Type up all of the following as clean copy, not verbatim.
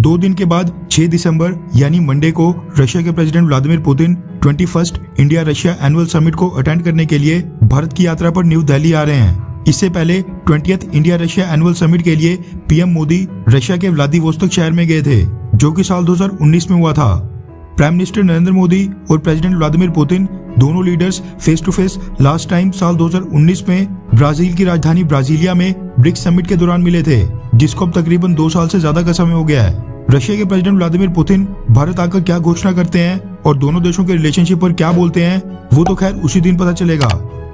2 दिन के बाद 6 दिसंबर यानी मंडे को रशिया के president Vladimir Putin 21 India Russia annual summit को अटेंड करने के लिए भारत की यात्रा पर न्यू दिल्ली आ रहे हैं। इससे पहले 20th India Russia annual summit के लिए पीएम मोदी रशिया के व्लादिवोस्तोक शहर में गए थे, जो कि साल 2019 में हुआ था। प्राइम मिनिस्टर नरेंद्र मोदी और प्रेसिडेंट व्लादिमीर पुतिन दोनों leaders face to face last time साल 2019 में ब्राजील की राजधानी ब्राजीलिया में ब्रिक्स समिट के दौरान मिले थे, जिसको अब तकरीबन 2 साल से ज्यादा का समय हो गया है। रशिया के प्रेसिडेंट व्लादिमीर पुतिन भारत आकर क्या घोषणा करते हैं और दोनों देशों के रिलेशनशिप पर क्या बोलते हैं, वो तो खैर उसी दिन पता चलेगा।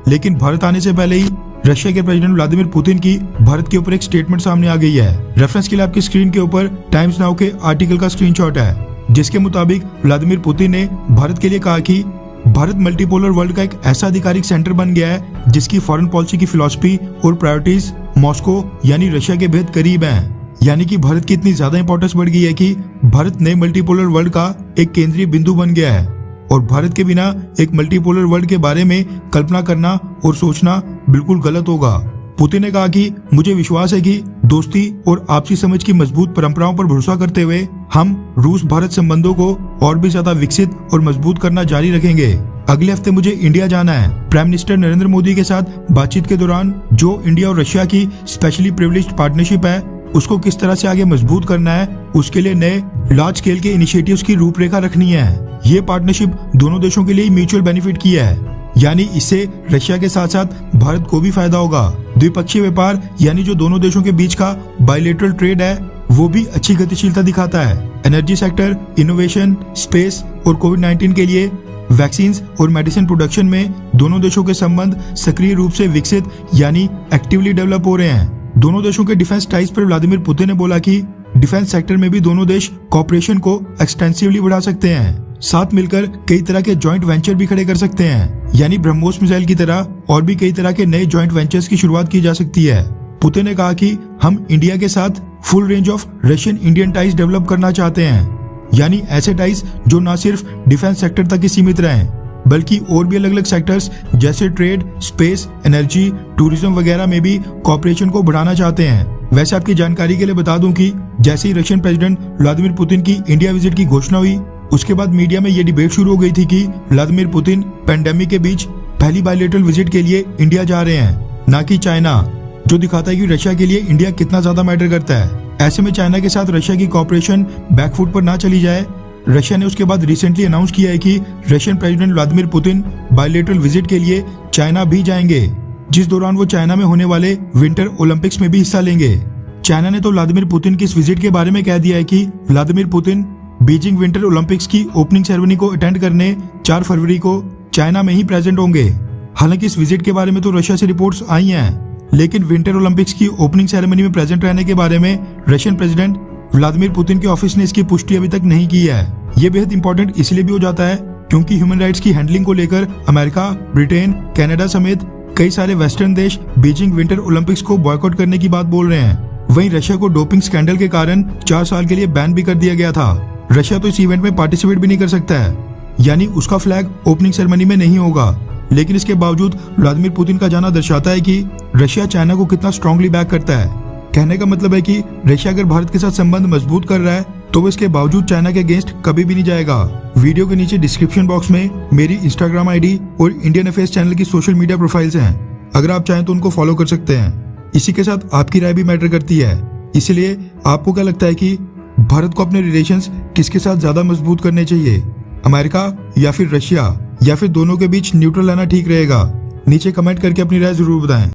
लेकिन भारत आने से पहले ही रशिया के प्रेसिडेंट व्लादिमीर पुतिन की भारत के ऊपर एक स्टेटमेंट सामने आ गई है। रेफरेंस के लिए आपकी स्क्रीन के ऊपर टाइम्स नाउ के आर्टिकल का स्क्रीनशॉट है, जिसके मुताबिक व्लादिमीर पुतिन ने भारत के लिए कहा कि भारत मल्टीपोलर वर्ल्ड का एक ऐसा आधिकारिक सेंटर बन गया है जिसकी फॉरेन पॉलिसी की फिलॉसफी और प्रायोरिटीज मॉस्को यानी रशिया के बेहद करीब हैं। यानी कि भारत की इतनी ज्यादा इंपॉर्टेंस बढ़ गई है कि भारत नए मल्टीपोलर वर्ल्ड का एक केंद्रीय बिंदु बन गया है और भारत के बिना एक मल्टीपोलर वर्ल्ड के बारे में कल्पना करना और सोचना बिल्कुल गलत होगा। पुतिन ने कहा कि मुझे विश्वास है कि दोस्ती और आपसी समझ की मजबूत परंपराओं पर भरोसा करते हुए हम रूस भारत संबंधों को और भी ज्यादा विकसित और मजबूत करना जारी रखेंगे। अगले हफ्ते मुझे इंडिया जाना है। प्राइम मिनिस्टर नरेंद्र मोदी के साथ बातचीत के दौरान जो इंडिया और रशिया की स्पेशली प्रिविलेज्ड पार्टनरशिप है उसको किस तरह से आगे मजबूत करना है, उसके लिए नए लार्ज स्केल के इनिशिएटिव्स की रूपरेखा रखनी है। ये पार्टनरशिप दोनों देशों के लिए म्यूचुअल बेनिफिट की है, यानी इससे रशिया के साथ साथ भारत को भी फायदा होगा। द्विपक्षीय व्यापार यानी जो दोनों देशों के बीच का बायलैटरल ट्रेड है वो भी अच्छी गतिशीलता दिखाता है। एनर्जी सेक्टर, इनोवेशन, स्पेस और कोविड-19 के लिए वैक्सीन और मेडिसिन प्रोडक्शन में दोनों देशों के संबंध सक्रिय रूप से विकसित यानी एक्टिवली डेवलप हो रहे हैं। दोनों देशों के डिफेंस टाइज पर व्लादिमीर पुतिन ने बोला कि डिफेंस सेक्टर में भी दोनों देश कोऑपरेशन को एक्सटेंसिवली बढ़ा सकते हैं। साथ मिलकर कई तरह के जॉइंट वेंचर भी खड़े कर सकते हैं, यानी ब्रह्मोस मिसाइल की तरह और भी कई तरह के नए जॉइंट वेंचर्स की शुरुआत की जा सकती है। पुतिन ने कहा कि हम इंडिया के साथ full range of Russian Indian ties develop करना चाहते हैं, यानी ऐसे टाइज जो न सिर्फ डिफेंस सेक्टर तक ही सीमित रहें बल्कि और भी अलग अलग सेक्टर्स जैसे ट्रेड, स्पेस, एनर्जी, टूरिज्म वगैरह में भी कोऑपरेशन को बढ़ाना चाहते हैं। वैसे आपकी जानकारी के लिए बता दूं कि जैसे ही रशियन प्रेसिडेंट व्लादिमीर पुतिन की इंडिया विजिट की घोषणा हुई उसके बाद मीडिया में ये डिबेट शुरू हो गई थी कि व्लादिमीर पुतिन पैंडेमिक के बीच पहली बायलैटरल विजिट के लिए इंडिया जा रहे हैं, ना कि चाइना, जो दिखाता है कि रशिया के लिए इंडिया कितना ज्यादा मैटर करता है। ऐसे में चाइना के साथ रशिया की कोऑपरेशन बैकफुट पर ना चली जाए। रशिया ने उसके बाद रिसेंटली अनाउंस किया है कि Russian president Vladimir Putin bilateral visit के लिए चाइना भी जाएंगे, जिस दौरान वो चाइना में होने वाले विंटर ओलंपिक्स में भी हिस्सा लेंगे। चाइना ने तो व्लादिमीर पुतिन की इस विजिट के बारे में कह दिया है कि Vladimir Putin Beijing winter Olympics की ओपनिंग सेरेमनी को अटेंड करने 4 फरवरी को चाइना में ही प्रेजेंट होंगे। हालांकि इस विजिट के बारे में तो रशिया से रिपोर्ट्स आई हैं, लेकिन विंटर ओलंपिक्स की ओपनिंग सेरेमनी में प्रेजेंट रहने के बारे में रशियन प्रेसिडेंट व्लादिमीर पुतिन के ऑफिस ने इसकी पुष्टि अभी तक नहीं की है। ये बेहद इंपॉर्टेंट इसलिए भी हो जाता है क्योंकि ह्यूमन राइट्स की हैंडलिंग को लेकर अमेरिका, ब्रिटेन, कनाडा समेत कई सारे वेस्टर्न देश बीजिंग विंटर ओलंपिक्स को बॉयकॉट करने की बात बोल रहे हैं। वहीं रशिया को डोपिंग स्कैंडल के कारण 4 साल के लिए बैन भी कर दिया गया था। रशिया तो इस इवेंट में पार्टिसिपेट भी नहीं कर सकता है, यानी उसका फ्लैग ओपनिंग सेरेमनी में नहीं होगा। लेकिन इसके बावजूद व्लादिमीर पुतिन का जाना दर्शाता है कि रशिया चाइना को कितना स्ट्रांगली बैक करता है। कहने का मतलब है कि रशिया अगर भारत के साथ संबंध मजबूत कर रहा है तो वो इसके बावजूद चाइना के अगेंस्ट कभी भी नहीं जाएगा। वीडियो के नीचे डिस्क्रिप्शन बॉक्स में मेरी इंस्टाग्राम आईडी और इंडियन अफेयर्स चैनल की सोशल मीडिया प्रोफाइल्स हैं, अगर आप चाहें तो उनको फॉलो कर सकते हैं। इसी के साथ आपकी राय भी मैटर करती है, इसलिए आपको क्या लगता है कि भारत को अपने रिलेशंस किसके साथ ज्यादा मजबूत करने चाहिए, अमेरिका या फिर रशिया, या फिर दोनों के बीच न्यूट्रल रहना ठीक रहेगा? नीचे कमेंट करके अपनी राय जरूर बताएं।